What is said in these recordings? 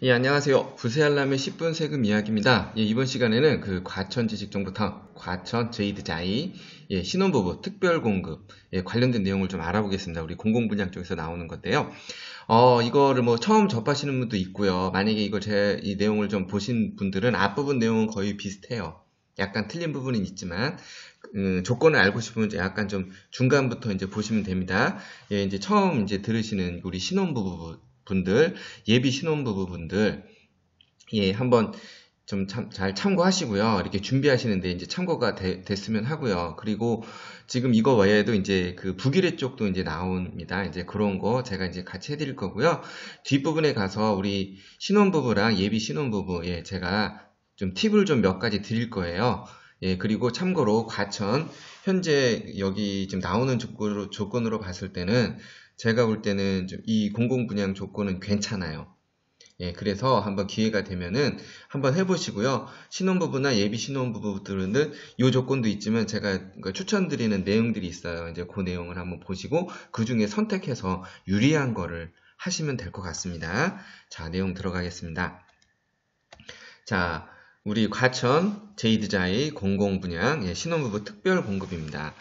예, 안녕하세요. 부세알람의 10분 세금 이야기입니다. 예, 이번 시간에는 그 과천 지식정보탑, 과천 제이드자이, 예, 신혼부부 특별 공급, 예, 관련된 내용을 좀 알아보겠습니다. 우리 공공분양 쪽에서 나오는 건데요. 이거를 뭐 처음 접하시는 분도 있고요. 만약에 이걸 이 내용을 좀 보신 분들은 앞부분 내용은 거의 비슷해요. 약간 틀린 부분은 있지만, 조건을 알고 싶으면 약간 좀 중간부터 이제 보시면 됩니다. 예, 이제 처음 이제 들으시는 우리 신혼부부 분들, 예비 신혼부부분들, 예, 한번 좀 잘 참고하시고요. 이렇게 준비하시는데 이제 참고가 됐으면 하고요. 그리고 지금 이거 외에도 이제 그 북일의 쪽도 이제 나옵니다. 이제 그런 거 제가 이제 같이 해드릴 거고요. 뒷부분에 가서 우리 신혼부부랑 예비 신혼부부, 예, 제가 좀 팁을 좀 몇 가지 드릴 거예요. 예, 그리고 참고로 과천, 현재 여기 지금 나오는 조건으로 봤을 때는 제가 볼 때는 좀 이 공공분양 조건은 괜찮아요. 예, 그래서 한번 기회가 되면은 한번 해보시고요. 신혼부부나 예비 신혼부부들은 이 조건도 있지만 제가 추천드리는 내용들이 있어요. 이제 그 내용을 한번 보시고 그 중에 선택해서 유리한 거를 하시면 될 것 같습니다. 자, 내용 들어가겠습니다. 자, 우리 과천 제이드자의 공공분양 예, 신혼부부 특별 공급입니다.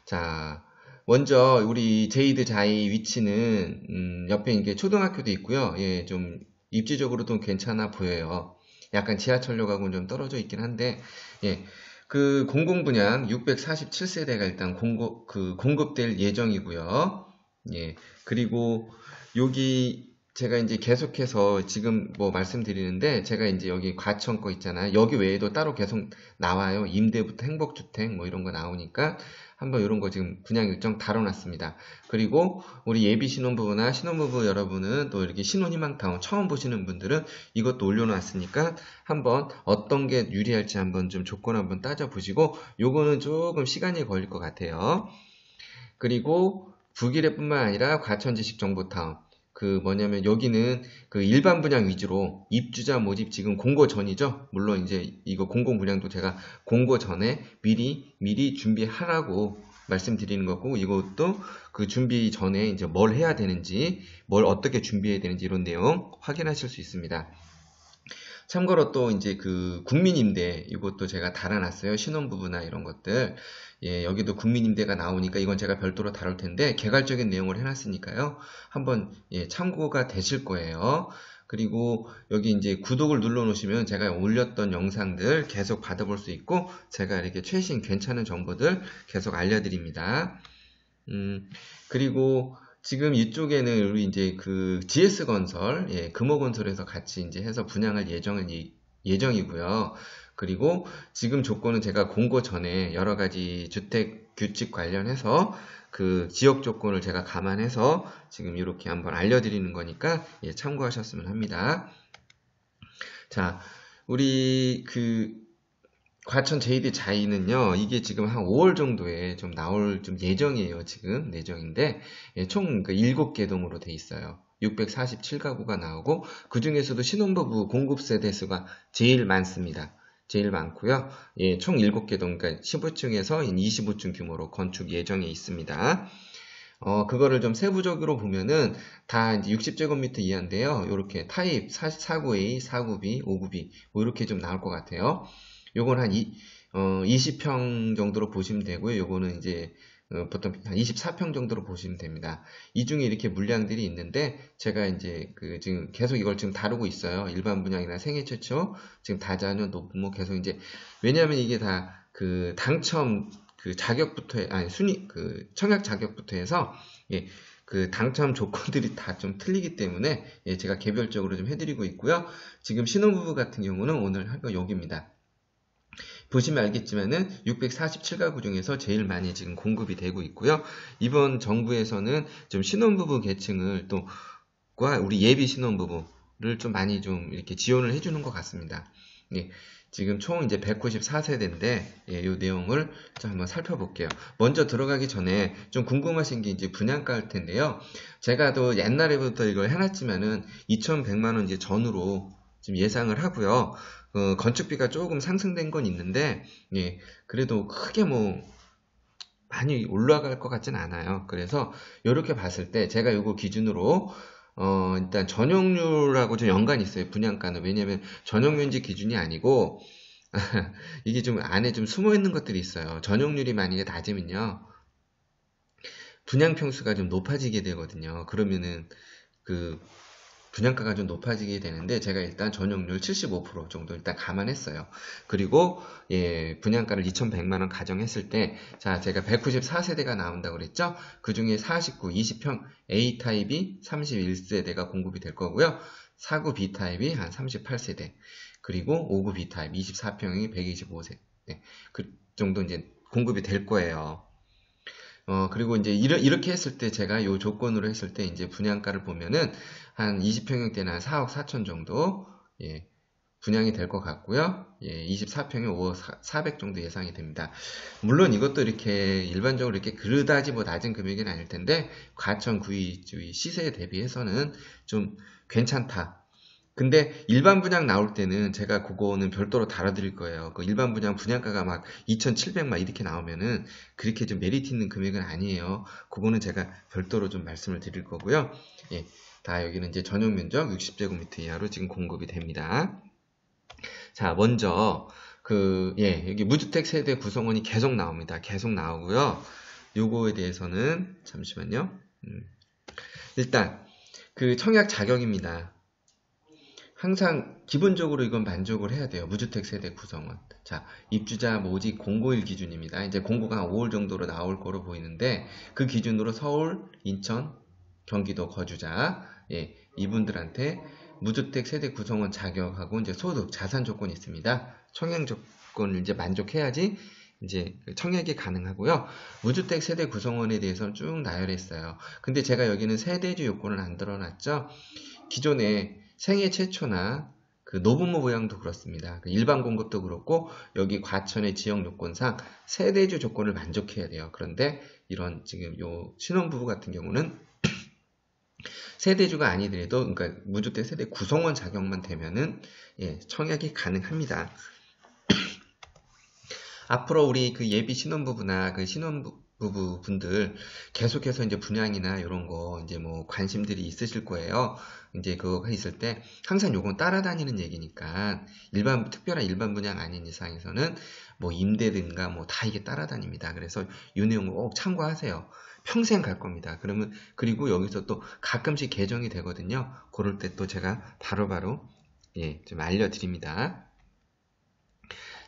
자, 먼저 우리 제이드자의 위치는 옆에 이게 초등학교도 있고요. 예, 좀 입지적으로도 괜찮아 보여요. 약간 지하철역하고는 좀 떨어져 있긴 한데, 예, 그 공공분양 647세대가 일단 공급될 예정이고요. 예, 그리고 여기 제가 이제 계속해서 지금 뭐 말씀드리는데 제가 이제 여기 과천 거 있잖아요. 여기 외에도 따로 계속 나와요. 임대부터 행복주택 뭐 이런 거 나오니까 한번 이런 거 지금 분양 일정 다뤄놨습니다. 그리고 우리 예비 신혼부부나 신혼부부 여러분은 또 이렇게 신혼희망타운 처음 보시는 분들은 이것도 올려놨으니까 한번 어떤 게 유리할지 한번 좀 조건 한번 따져보시고 요거는 조금 시간이 걸릴 것 같아요. 그리고 북일에뿐만 아니라 과천지식정보타운 그 뭐냐면 여기는 그 일반 분양 위주로 입주자 모집 지금 공고 전이죠. 물론 이제 이거 공공 분양도 제가 공고 전에 미리 준비하라고 말씀드리는 거고 이것도 그 준비 전에 이제 뭘 해야 되는지 뭘 어떻게 준비해야 되는지 이런 내용 확인하실 수 있습니다. 참고로 또 이제 그 국민임대 이것도 제가 달아놨어요. 신혼부부나 이런 것들. 예, 여기도 국민임대가 나오니까 이건 제가 별도로 다룰 텐데 개괄적인 내용을 해놨으니까요. 한번 예, 참고가 되실 거예요. 그리고 여기 이제 구독을 눌러 놓으시면 제가 올렸던 영상들 계속 받아볼 수 있고 제가 이렇게 최신 괜찮은 정보들 계속 알려드립니다. 그리고 지금 이쪽에는 우리 이제 그 GS건설, 예, 금호건설에서 같이 이제 해서 분양할 예정이고요. 그리고 지금 조건은 제가 공고 전에 여러 가지 주택 규칙 관련해서 그 지역 조건을 제가 감안해서 지금 이렇게 한번 알려드리는 거니까 예, 참고하셨으면 합니다. 자, 우리 그 과천 제이드 자이는요, 이게 지금 한 5월 정도에 좀 나올 좀 예정이에요, 지금. 예정인데, 예, 총 7개 동으로 돼 있어요. 647가구가 나오고, 그 중에서도 신혼부부 공급세대 수가 제일 많습니다. 제일 많고요. 예, 총 7개 동, 그러니까 15층에서 25층 규모로 건축 예정에 있습니다. 그거를 좀 세부적으로 보면은 다 이제 60제곱미터 이하인데요. 요렇게 타입 4구A, 4구B, 5구B, 뭐 이렇게 좀 나올 것 같아요. 요건 한 20평 정도로 보시면 되고요. 요거는 이제 보통 한 24평 정도로 보시면 됩니다. 이 중에 이렇게 물량들이 있는데 제가 이제 그 지금 계속 이걸 지금 다루고 있어요. 일반 분양이나 생애 최초, 지금 다자녀, 노부모 계속 이제 왜냐하면 이게 다 그 당첨 그 자격부터 아니 순위 그 청약 자격부터 해서 예, 그 당첨 조건들이 다 좀 틀리기 때문에 예, 제가 개별적으로 좀 해드리고 있고요. 지금 신혼부부 같은 경우는 오늘 할 거 여기입니다. 보시면 알겠지만은 647가구 중에서 제일 많이 지금 공급이 되고 있고요. 이번 정부에서는 좀 신혼부부 계층을 과 우리 예비 신혼부부를 좀 많이 좀 이렇게 지원을 해주는 것 같습니다. 예, 지금 총 이제 194세대인데 예, 이 내용을 좀 한번 살펴볼게요. 먼저 들어가기 전에 좀 궁금하신 게 이제 분양가일 텐데요. 제가 또 옛날에부터 이걸 해놨지만은 2,100만 원 이제 전후로 지금 예상을 하고요. 건축비가 조금 상승된 건 있는데 예, 그래도 크게 뭐 많이 올라갈 것 같진 않아요. 그래서 이렇게 봤을 때 제가 이거 기준으로 일단 전용률하고 좀 연관이 있어요. 분양가는. 왜냐면 전용률인지 기준이 아니고 이게 좀 안에 좀 숨어 있는 것들이 있어요. 전용률이 만약에 낮으면요. 분양 평수가 좀 높아지게 되거든요. 그러면은 그 분양가가 좀 높아지게 되는데 제가 일단 전용률 75% 정도 일단 감안했어요. 그리고 예, 분양가를 2,100만 원 가정했을 때 자, 제가 194세대가 나온다고 그랬죠? 그중에 49, 20평 A타입이 31세대가 공급이 될 거고요. 4구 B타입이 한 38세대. 그리고 5구 B타입 24평이 125세대. 네, 그 정도 이제 공급이 될 거예요. 그리고 이제 이렇게 했을 때 제가 요 조건으로 했을 때 이제 분양가를 보면은 한 20평형대는 한 4억 4천 정도, 예, 분양이 될 것 같고요. 예, 24평에 5억 400 정도 예상이 됩니다. 물론 이것도 이렇게 일반적으로 이렇게 그다지 뭐 낮은 금액은 아닐 텐데, 과천 구의주의 시세에 대비해서는 좀 괜찮다. 근데 일반 분양 나올 때는 제가 그거는 별도로 다뤄드릴 거예요. 그 일반 분양 분양가가 막 2,700막 이렇게 나오면은 그렇게 좀 메리트 있는 금액은 아니에요. 그거는 제가 별도로 좀 말씀을 드릴 거고요. 예, 다 여기는 이제 전용 면적 60제곱미터 이하로 지금 공급이 됩니다. 자, 먼저 예, 여기 무주택 세대 구성원이 계속 나옵니다. 계속 나오고요. 요거에 대해서는 잠시만요. 일단 그 청약 자격입니다. 항상 기본적으로 이건 만족을 해야 돼요. 무주택 세대 구성원. 자, 입주자 모집 공고일 기준입니다. 이제 공고가 한 5월 정도로 나올 거로 보이는데 그 기준으로 서울, 인천, 경기도 거주자 예, 이분들한테 무주택 세대 구성원 자격하고 이제 소득, 자산 조건이 있습니다. 청약 조건을 이제 만족해야지 이제 청약이 가능하고요. 무주택 세대 구성원에 대해서는 쭉 나열했어요. 근데 제가 여기는 세대주 요건을 안 들어놨죠. 기존에 생애 최초나 그 노부모 부양도 그렇습니다. 일반 공급도 그렇고 여기 과천의 지역 요건상 세대주 조건을 만족해야 돼요. 그런데 이런 지금 요 신혼부부 같은 경우는 세대주가 아니더라도 그러니까 무주택 세대 구성원 자격만 되면은 예, 청약이 가능합니다. 앞으로 우리 그 예비 신혼부부나 그 신혼부부 분들 계속해서 이제 분양이나 이런 거 이제 뭐 관심들이 있으실 거예요. 이제 그거 있을 때 항상 요건 따라다니는 얘기니까 특별한 일반 분양 아닌 이상에서는 뭐 임대든가 뭐 다 이게 따라다닙니다. 그래서 이 내용을 꼭 참고하세요. 평생 갈 겁니다. 그러면 그리고 여기서 또 가끔씩 개정이 되거든요. 그럴 때 또 제가 바로바로 예, 좀 알려드립니다.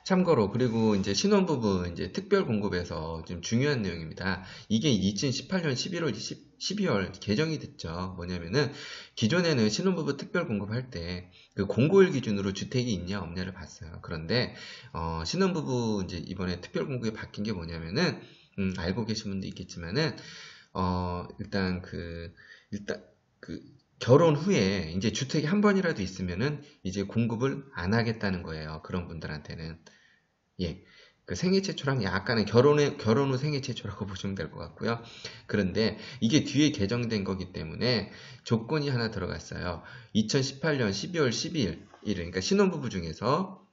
참고로 그리고 이제 신혼부부 이제 특별 공급에서 좀 중요한 내용입니다. 이게 2018년 12월 개정이 됐죠. 뭐냐면은 기존에는 신혼부부 특별 공급할 때 그 공고일 기준으로 주택이 있냐 없냐를 봤어요. 그런데 신혼부부 이제 이번에 특별 공급이 바뀐 게 뭐냐면은 알고 계신 분도 있겠지만은 일단 결혼 후에 이제 주택이 한 번이라도 있으면은 이제 공급을 안 하겠다는 거예요. 그런 분들한테는. 예. 그 생애 최초랑 약간은 결혼 후 생애 최초라고 보시면 될 것 같고요. 그런데 이게 뒤에 개정된 거기 때문에 조건이 하나 들어갔어요. 2018년 12월 12일, 그러니까 신혼부부 중에서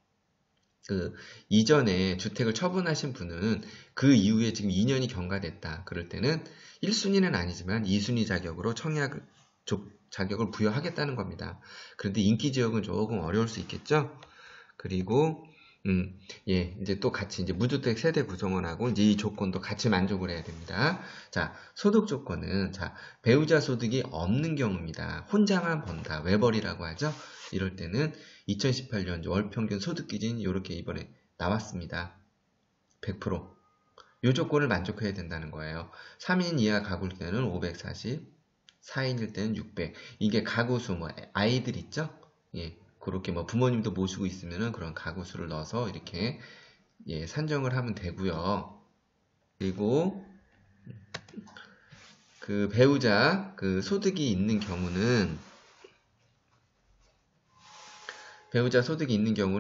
그 이전에 주택을 처분하신 분은 그 이후에 지금 2년이 경과됐다. 그럴 때는 1순위는 아니지만 2순위 자격으로 청약 자격을 부여하겠다는 겁니다. 그런데 인기 지역은 조금 어려울 수 있겠죠? 그리고 예, 이제 또 같이 이제 무주택 세대 구성원하고 이제 이 조건도 같이 만족을 해야 됩니다. 자, 소득 조건은 자, 배우자 소득이 없는 경우입니다. 혼자만 번다. 외벌이라고 하죠. 이럴 때는 2018년 월 평균 소득 기준 이렇게 이번에 나왔습니다. 100%. 이 조건을 만족해야 된다는 거예요. 3인 이하 가구일 때는 540, 4인일 때는 600. 이게 가구 수, 뭐 아이들 있죠? 예. 그렇게 뭐 부모님도 모시고 있으면은 그런 가구 수를 넣어서 이렇게 예, 산정을 하면 되고요. 그리고 그 배우자 그 소득이 있는 경우는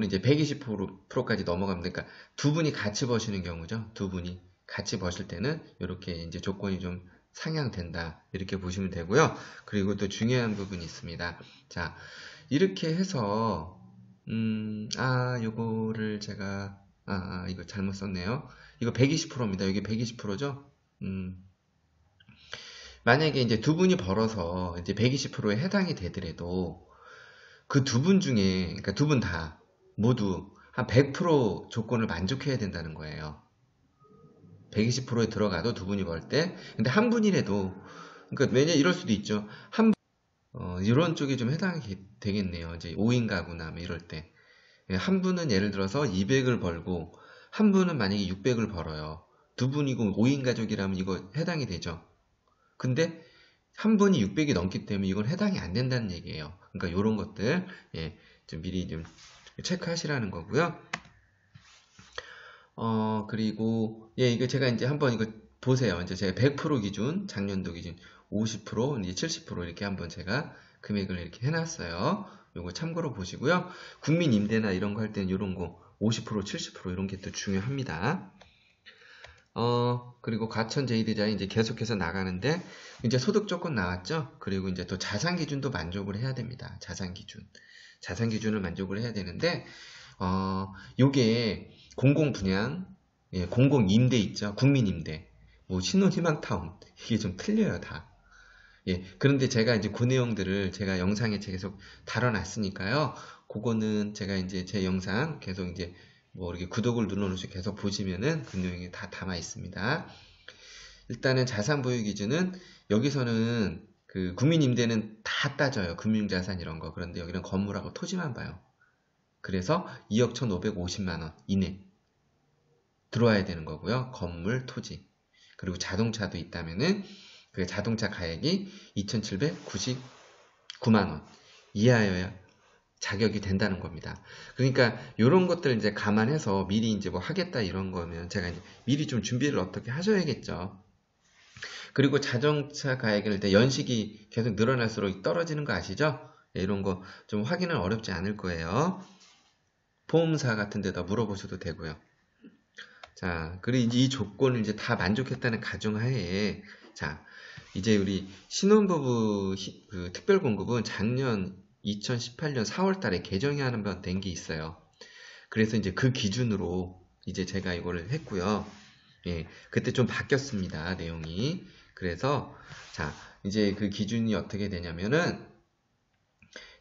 이제 120%까지 넘어가면 그러니까 두 분이 같이 버시는 경우죠. 두 분이 같이 버실 때는 이렇게 이제 조건이 좀 상향된다. 이렇게 보시면 되고요. 그리고 또 중요한 부분이 있습니다. 자, 이렇게 해서 요거를 제가 이거 잘못 썼네요. 이거 120%입니다. 여기 120%죠? 만약에 이제 두 분이 벌어서 이제 120%에 해당이 되더라도 그 두 분 중에, 그러니까 두 분 다 모두 한 100% 조건을 만족해야 된다는 거예요. 120%에 들어가도 두 분이 벌 때, 근데 한 분이라도, 그러니까 왜냐 이럴 수도 있죠. 이런 쪽에 좀 해당이 되겠네요. 이제 5인 가구나 뭐 이럴 때. 한 분은 예를 들어서 200을 벌고, 한 분은 만약에 600을 벌어요. 두 분이고 5인 가족이라면 이거 해당이 되죠. 근데 한 분이 600이 넘기 때문에 이건 해당이 안 된다는 얘기예요. 그러니까 이런 것들, 예, 좀 미리 좀 체크하시라는 거고요. 그리고, 예, 이거 제가 이제 한번 이거 보세요. 이제 제가 100% 기준, 작년도 기준 50%, 이제 70% 이렇게 한번 제가 금액을 이렇게 해놨어요. 요거 참고로 보시고요. 국민 임대나 이런 거 할 때는 이런 거 50%, 70% 이런 게 또 중요합니다. 그리고 과천 제2디자인 이제 계속해서 나가는데, 이제 소득 조건 나왔죠? 그리고 이제 또 자산 기준도 만족을 해야 됩니다. 자산 기준. 자산 기준을 만족을 해야 되는데, 요게 공공분양, 예, 공공임대 있죠? 국민임대, 뭐 신혼희망타운, 이게 좀 틀려요, 다. 예, 그런데 제가 이제 그 내용들을 제가 영상에 계속 다뤄놨으니까요. 그거는 제가 이제 제 영상 계속 이제 뭐 이렇게 구독을 눌러놓으시고 계속 보시면은 그 내용이 다 담아 있습니다. 일단은 자산 보유 기준은 여기서는 그 국민임대는 다 따져요. 금융자산 이런 거. 그런데 여기는 건물하고 토지만 봐요. 그래서 2억 1,550만원 이내 들어와야 되는 거고요. 건물, 토지. 그리고 자동차도 있다면은 그 자동차 가액이 2,799만원 이하여야 자격이 된다는 겁니다. 그러니까 이런 것들 이제 감안해서 미리 이제 뭐 하겠다 이런 거면 제가 이제 미리 좀 준비를 어떻게 하셔야겠죠. 그리고 자동차 가액일 때 연식이 계속 늘어날수록 떨어지는 거 아시죠? 이런 거 좀 확인은 어렵지 않을 거예요. 보험사 같은 데다 물어보셔도 되고요. 자, 그리고 이제 이 조건을 이제 다 만족했다는 가정하에, 자, 이제 우리 신혼부부 그 특별공급은 작년 2018년 4월 달에 개정이 한번 된 게 있어요. 그래서 이제 그 기준으로 이제 제가 이거를 했고요. 예, 그때 좀 바뀌었습니다, 내용이. 그래서, 자, 이제 그 기준이 어떻게 되냐면은,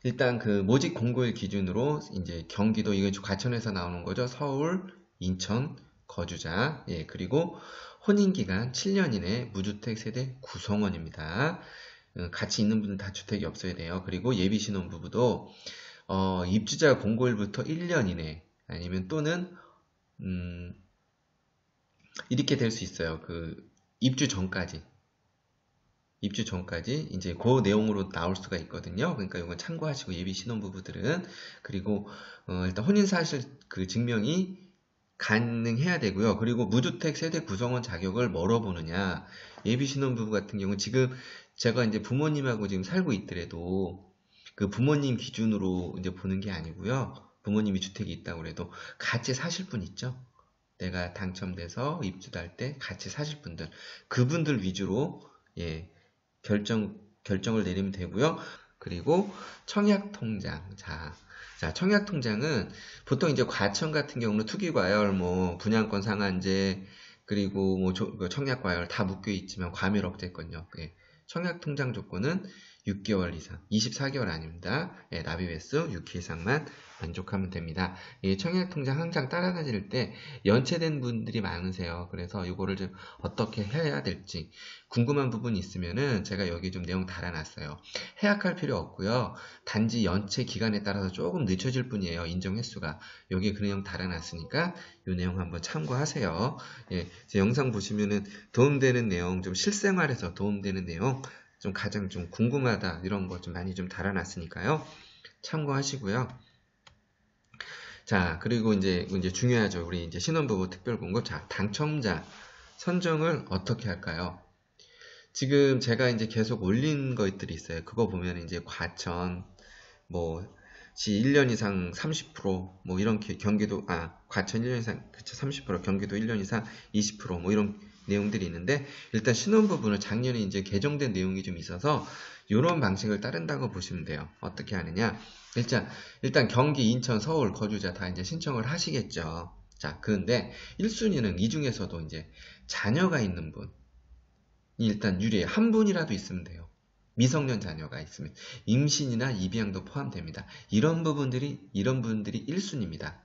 일단 그 모집 공고일 기준으로 이제 경기도, 이건 과천에서 나오는 거죠. 서울, 인천, 거주자, 예, 그리고 혼인기간 7년 이내 무주택 세대 구성원입니다. 같이 있는 분은 다 주택이 없어야 돼요. 그리고 예비 신혼부부도 입주자 공고일부터 1년 이내 아니면 또는 이렇게 될 수 있어요. 그 입주 전까지 이제 그 내용으로 나올 수가 있거든요. 그러니까 이건 참고하시고 예비 신혼부부들은. 그리고 일단 혼인사실 그 증명이 가능해야 되고요. 그리고 무주택 세대 구성원 자격을 뭐로 보느냐. 예비 신혼부부 같은 경우는 지금 제가 이제 부모님하고 지금 살고 있더라도 그 부모님 기준으로 이제 보는 게 아니고요. 부모님이 주택이 있다고 해도 같이 사실 분 있죠. 내가 당첨돼서 입주할 때 같이 사실 분들, 그분들 위주로 예, 결정을 내리면 되고요. 그리고 청약통장. 자, 청약통장은 보통 이제 과천 같은 경우는 투기과열, 뭐 분양권 상한제, 그리고 뭐 청약과열 다 묶여 있지만 과밀억제권요. 예, 청약통장 조건은 6개월 이상, 24개월 아닙니다. 예, 납입 횟수 6회 이상만 만족하면 됩니다. 이 청약통장 항상 따라다닐 때 연체된 분들이 많으세요. 그래서 이거를 좀 어떻게 해야 될지 궁금한 부분이 있으면은 제가 여기 좀 내용 달아놨어요. 해약할 필요 없고요. 단지 연체 기간에 따라서 조금 늦춰질 뿐이에요. 인정 횟수가. 여기 그 내용 달아놨으니까 이 내용 한번 참고하세요. 예, 제 영상 보시면은 도움되는 내용, 좀 실생활에서 도움되는 내용, 좀 가장 좀 궁금하다 이런 거 좀 많이 좀 달아놨으니까요. 참고하시고요. 자, 그리고 이제 중요하죠. 우리 이제 신혼부부 특별공급. 자, 당첨자 선정을 어떻게 할까요? 지금 제가 이제 계속 올린 것들이 있어요. 그거 보면 이제 과천, 뭐, 시 1년 이상 30%, 뭐 이런 경기도, 과천 1년 이상, 그쵸, 30%, 경기도 1년 이상 20%, 뭐 이런 내용들이 있는데, 일단 신혼부부는 작년에 이제 개정된 내용이 좀 있어서, 이런 방식을 따른다고 보시면 돼요. 어떻게 하느냐. 일단 경기, 인천, 서울 거주자 다 이제 신청을 하시겠죠. 자, 그런데 1순위는 이 중에서도 이제 자녀가 있는 분, 일단 유리해요. 한 분이라도 있으면 돼요. 미성년 자녀가 있으면 임신이나 입양도 포함됩니다. 이런 분들이 1순위입니다.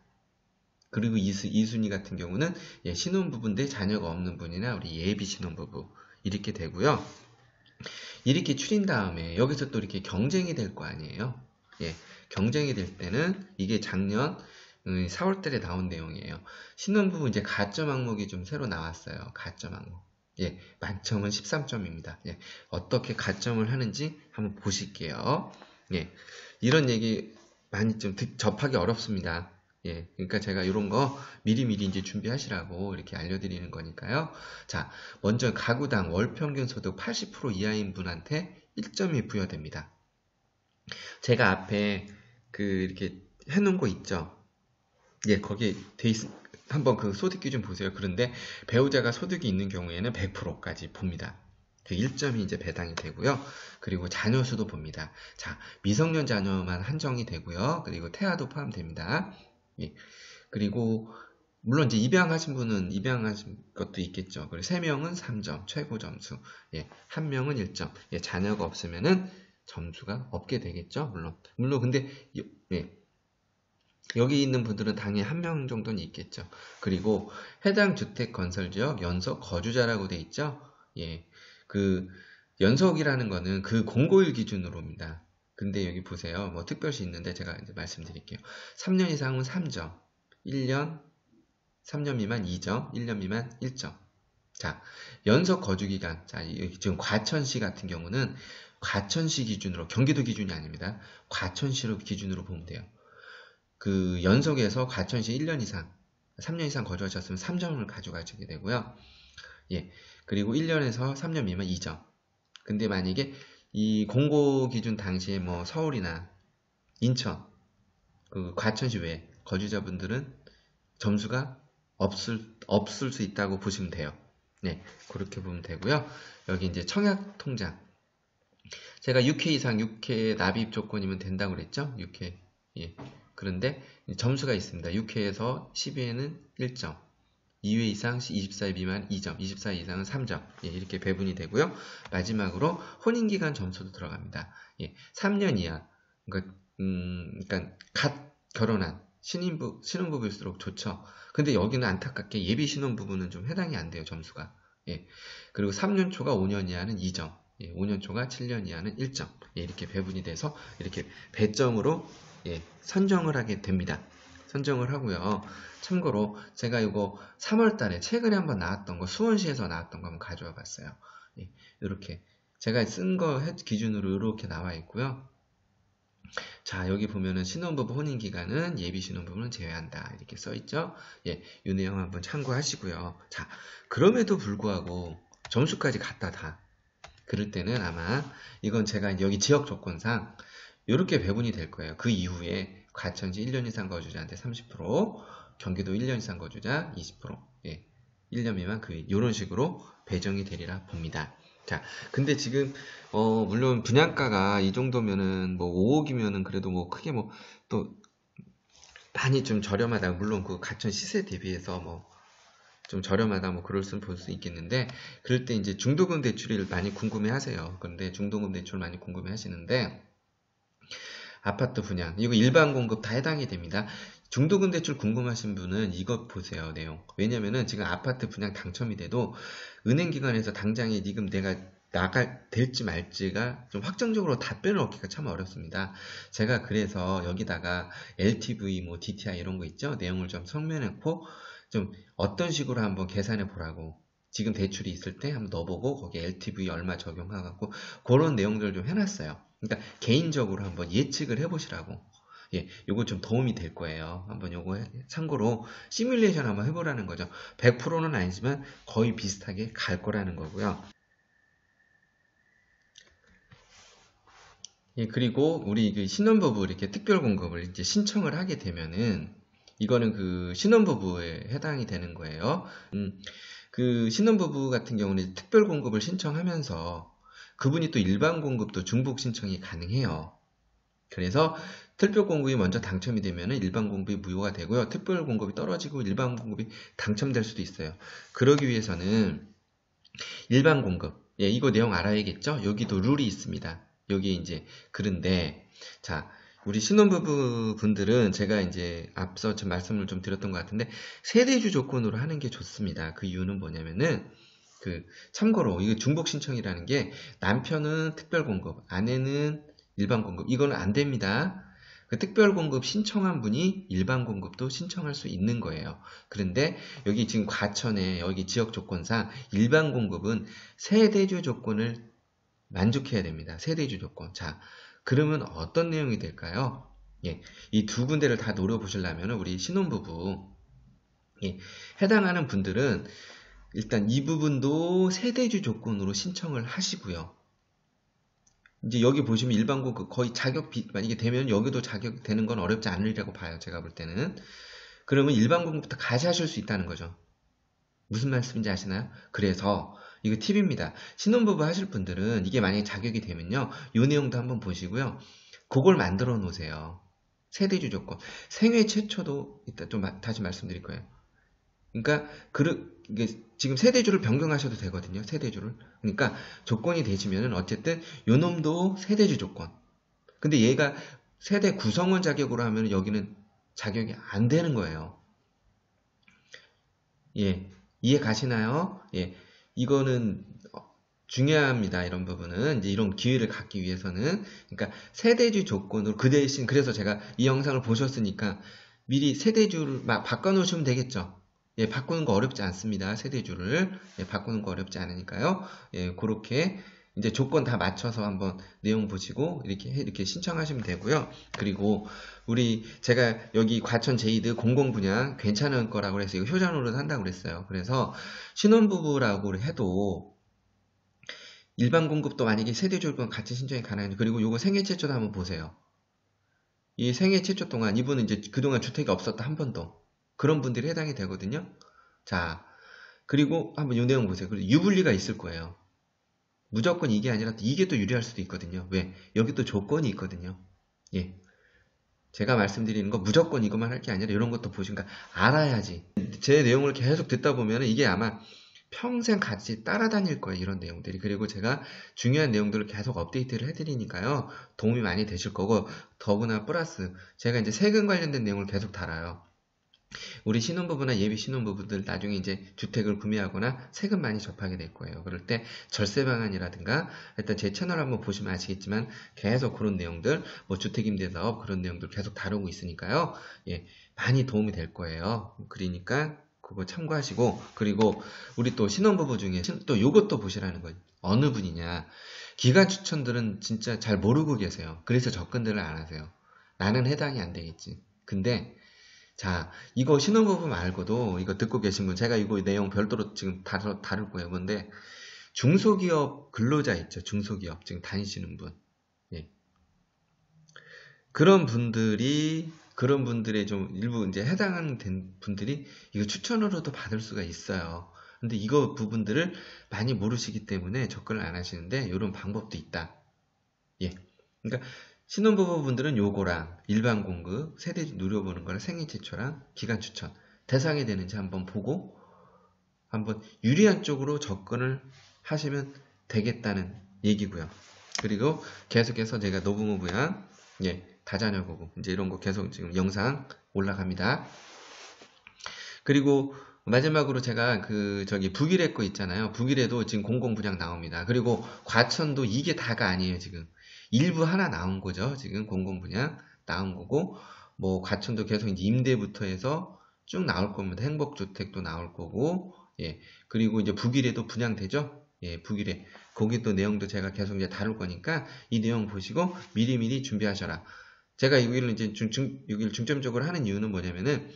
그리고 2순위 같은 경우는 신혼부부인데 자녀가 없는 분이나 우리 예비 신혼부부 이렇게 되고요. 이렇게 추린 다음에 여기서 또 이렇게 경쟁이 될 거 아니에요. 경쟁이 될 때는 이게 작년 4월달에 나온 내용이에요. 신혼부부 이제 가점 항목이 좀 새로 나왔어요. 가점 항목. 만점은 13점입니다. 어떻게 가점을 하는지 한번 보실게요. 이런 얘기 많이 좀 접하기 어렵습니다. 그러니까 제가 이런 거 미리미리 이제 준비하시라고 이렇게 알려드리는 거니까요. 자, 먼저 가구당 월 평균 소득 80% 이하인 분한테 1점이 부여됩니다. 제가 앞에 이렇게 해놓은 거 있죠? 거기에 한번 그 소득 기준 보세요. 그런데 배우자가 소득이 있는 경우에는 100%까지 봅니다. 그 1점이 이제 배당이 되고요. 그리고 자녀 수도 봅니다. 자, 미성년 자녀만 한정이 되고요. 그리고 태아도 포함됩니다. 그리고 물론 이제 입양하신 분은 입양하신 것도 있겠죠. 그리고 3명은 3점, 최고 점수. 1명은 1점. 자녀가 없으면은 점수가 없게 되겠죠. 물론 근데 여기 있는 분들은 당연히 1명 정도는 있겠죠. 그리고 해당 주택 건설 지역 연속 거주자라고 돼 있죠. 그 연속이라는 거는 그 공고일 기준으로입니다. 근데 여기 보세요. 뭐 특별시 있는데 제가 이제 말씀드릴게요. 3년 이상은 3점, 3년 미만 2점, 1년 미만 1점. 자, 연속 거주기간. 자, 지금 과천시 같은 경우는 과천시 기준으로, 경기도 기준이 아닙니다. 과천시로 기준으로 보면 돼요. 그 연속에서 과천시 1년 이상, 3년 이상 거주하셨으면 3점을 가져가시게 되고요. 그리고 1년에서 3년 미만 2점. 근데 만약에 이 공고 기준 당시에 뭐 서울이나 인천, 그 과천시 외 거주자분들은 점수가 없을 수 있다고 보시면 돼요. 그렇게 보면 되고요. 여기 이제 청약 통장. 제가 6회 이상 6회 납입 조건이면 된다고 그랬죠? 6회. 그런데 점수가 있습니다. 6회에서 12회는 1점. 2회 이상 24회 미만 2점, 24회 이상은 3점. 이렇게 배분이 되고요. 마지막으로 혼인기간 점수도 들어갑니다. 3년 이하. 그러니까 갓 결혼한 신혼부부일수록 좋죠. 근데 여기는 안타깝게 예비 신혼부부는 좀 해당이 안 돼요, 점수가. 그리고 3년 초가 5년 이하는 2점, 5년 초가 7년 이하는 1점. 이렇게 배분이 돼서 이렇게 배점으로 선정을 하게 됩니다. 선정을 하고요. 참고로 제가 이거 3월 달에 최근에 한번 나왔던 거, 수원시에서 나왔던 거 한번 가져와 봤어요. 이렇게 제가 쓴 거 기준으로 이렇게 나와 있고요. 자, 여기 보면은 신혼부부 혼인기간은 예비 신혼부부는 제외한다. 이렇게 써있죠? 이 내용 한번 참고하시고요. 자, 그럼에도 불구하고 점수까지 갖다 다. 그럴 때는 아마 이건 제가 여기 지역 조건상 이렇게 배분이 될 거예요. 그 이후에 과천시 1년 이상 거주자한테 30%, 경기도 1년 이상 거주자 20%, 1년 미만 이런 식으로 배정이 되리라 봅니다. 자, 근데 지금 물론 분양가가 이 정도면은 뭐 5억이면은 그래도 뭐 크게 뭐 또 많이 좀 저렴하다. 물론 그 가천 시세 대비해서 뭐 좀 저렴하다 뭐 그럴 수는 볼 수 있겠는데, 그럴 때 이제 중도금 대출을 많이 궁금해 하세요. 그런데 중도금 대출 많이 궁금해 하시는데, 아파트 분양 이거 일반 공급 다 해당이 됩니다. 중도금 대출 궁금하신 분은 이것 보세요. 내용. 왜냐면은 지금 아파트 분양 당첨이 돼도 은행기관에서 당장에 지금 내가 될지 말지가 좀 확정적으로 답변을 얻기가 참 어렵습니다. 제가 그래서 여기다가 LTV, 뭐 DTI 이런 거 있죠? 내용을 좀 설명해놓고 좀 어떤 식으로 한번 계산해 보라고. 지금 대출이 있을 때 한번 넣어보고 거기에 LTV 얼마 적용해갖고 그런 내용들을 좀 해놨어요. 그러니까 개인적으로 한번 예측을 해보시라고. 요거 좀 도움이 될 거예요. 한번 요거 참고로 시뮬레이션 한번 해보라는 거죠. 100%는 아니지만 거의 비슷하게 갈 거라는 거고요. 그리고 우리 그 신혼부부 이렇게 특별공급을 이제 신청을 하게 되면은 이거는 그 신혼부부에 해당이 되는 거예요. 그 신혼부부 같은 경우는 특별공급을 신청하면서 그분이 또 일반공급도 중복 신청이 가능해요. 그래서 특별공급이 먼저 당첨이 되면 일반공급이 무효가 되고요. 특별공급이 떨어지고 일반공급이 당첨될 수도 있어요. 그러기 위해서는 일반공급, 예, 이거 내용 알아야겠죠? 여기도 룰이 있습니다. 여기 이제, 그런데, 자, 우리 신혼부부 분들은 제가 이제 앞서 좀 말씀을 좀 드렸던 것 같은데, 세대주 조건으로 하는 게 좋습니다. 그 이유는 뭐냐면은, 참고로, 이거 중복 신청이라는 게, 남편은 특별공급, 아내는 일반공급, 이거는 안 됩니다. 그 특별공급 신청한 분이 일반공급도 신청할 수 있는 거예요. 그런데 여기 지금 과천에 여기 지역 조건상 일반공급은 세대주 조건을 만족해야 됩니다. 세대주 조건. 자, 그러면 어떤 내용이 될까요? 예, 이 두 군데를 다 노려보시려면 우리 신혼부부, 예, 해당하는 분들은 일단 이 부분도 세대주 조건으로 신청을 하시고요. 이제 여기 보시면 일반고 거의 만약에 되면 여기도 자격 되는 건 어렵지 않으리라고 봐요. 제가 볼 때는. 그러면 일반고부터 같이 하실 수 있다는 거죠. 무슨 말씀인지 아시나요? 그래서 이거 팁입니다. 신혼부부 하실 분들은 이게 만약에 자격이 되면요. 이 내용도 한번 보시고요. 그걸 만들어 놓으세요. 세대주 조건. 생애 최초도 이따 좀 다시 말씀드릴 거예요. 그러니까 이게 지금 세대주를 변경하셔도 되거든요. 세대주를. 그러니까 조건이 되시면은 어쨌든 요 놈도 세대주 조건. 근데 얘가 세대 구성원 자격으로 하면 여기는 자격이 안 되는 거예요. 예. 이해 가시나요? 예. 이거는 중요합니다. 이런 부분은 이제 이런 기회를 갖기 위해서는 그러니까 세대주 조건으로 그 대신 그래서 제가 이 영상을 보셨으니까 미리 세대주를 막 바꿔 놓으시면 되겠죠. 예, 바꾸는 거 어렵지 않습니다. 세대주를. 예, 바꾸는 거 어렵지 않으니까요. 예, 그렇게 이제 조건 다 맞춰서 한번 내용 보시고 이렇게 신청하시면 되고요. 그리고 제가 여기 과천 제이드 공공분양 괜찮은 거라고 해서 이거 효자노릇 한다고 그랬어요. 그래서 신혼부부라고 해도 일반 공급도 만약에 세대주건 같이 신청이 가능한지 그리고 요거 생애 최초도 한번 보세요. 이 생애 최초 동안 이분은 이제 그동안 주택이 없었다 한 번도 그런 분들이 해당이 되거든요. 자, 그리고 한번 이 내용 보세요. 그리고 유불리가 있을 거예요. 무조건 이게 아니라 이게 또 유리할 수도 있거든요. 왜? 여기 또 조건이 있거든요. 예. 제가 말씀드리는 거 무조건 이것만 할 게 아니라 이런 것도 보시니까 알아야지. 제 내용을 계속 듣다 보면 이게 아마 평생 같이 따라다닐 거예요. 이런 내용들이. 그리고 제가 중요한 내용들을 계속 업데이트를 해드리니까요. 도움이 많이 되실 거고 더구나 플러스 제가 이제 세금 관련된 내용을 계속 달아요. 우리 신혼부부나 예비 신혼부부들 나중에 이제 주택을 구매하거나 세금 많이 접하게 될 거예요. 그럴 때 절세 방안이라든가 일단 제 채널 한번 보시면 아시겠지만 계속 그런 내용들 뭐 주택임대사업 그런 내용들 계속 다루고 있으니까요. 예, 많이 도움이 될 거예요. 그러니까 그거 참고하시고 그리고 우리 또 신혼부부 중에 또 요것도 보시라는 거예요. 어느 분이냐. 기간 추천들은 진짜 잘 모르고 계세요. 그래서 접근들을 안 하세요. 나는 해당이 안 되겠지. 근데 자, 이거 신혼부부 말고도 이거 듣고 계신 분, 제가 이거 내용 별도로 지금 다룰 거예요. 근데 중소기업 근로자 있죠. 중소기업 지금 다니시는 분. 예. 그런 분들의 좀 일부 이제 해당하는 분들이 이거 추천으로도 받을 수가 있어요. 근데 이거 부분들을 많이 모르시기 때문에 접근을 안 하시는데 이런 방법도 있다. 예. 그러니까 신혼부부분들은 요거랑 일반 공급, 세대 누려보는 거랑 생애 최초랑 기간 추천 대상이 되는지 한번 보고 한번 유리한 쪽으로 접근을 하시면 되겠다는 얘기고요. 그리고 계속해서 제가 노부모 부양, 예, 다자녀 부부 이제 이런 거 계속 지금 영상 올라갑니다. 그리고 마지막으로 제가 북일에 거 있잖아요. 북일에도 지금 공공분양 나옵니다. 그리고 과천도 이게 다가 아니에요, 지금. 일부 하나 나온 거죠. 지금 공공분양 나온 거고, 뭐, 과천도 계속 이제 임대부터 해서 쭉 나올 겁니다. 행복주택도 나올 거고, 예. 그리고 이제 북일에도 분양되죠? 예, 북일에. 거기도 내용도 제가 계속 이제 다룰 거니까 이 내용 보시고 미리미리 준비하셔라. 제가 여기를 이제 여기를 중점적으로 하는 이유는 뭐냐면은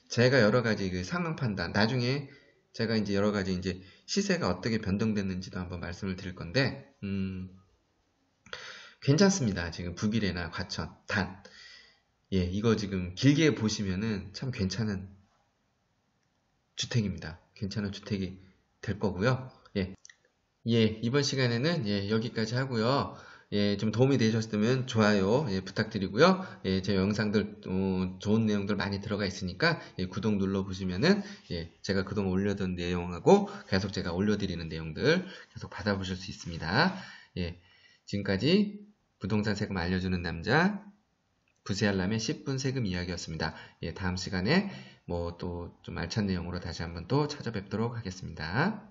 제가 여러 가지 그 상황 판단, 나중에 제가 이제 여러 가지 이제 시세가 어떻게 변동됐는지도 한번 말씀을 드릴 건데, 괜찮습니다. 지금 북일에나 과천, 단. 예, 이거 지금 길게 보시면은 참 괜찮은 주택입니다. 괜찮은 주택이 될 거고요. 예. 예, 이번 시간에는 예, 여기까지 하고요. 예, 좀 도움이 되셨으면 좋아요, 예, 부탁드리고요. 예, 제 영상들, 좋은 내용들 많이 들어가 있으니까, 예, 구독 눌러보시면은, 예, 제가 그동안 올려둔 내용하고, 계속 제가 올려드리는 내용들 계속 받아보실 수 있습니다. 예, 지금까지 부동산 세금 알려주는 남자, 부세알람의 10분 세금 이야기였습니다. 예, 다음 시간에 뭐 또 좀 알찬 내용으로 다시 한번 또 찾아뵙도록 하겠습니다.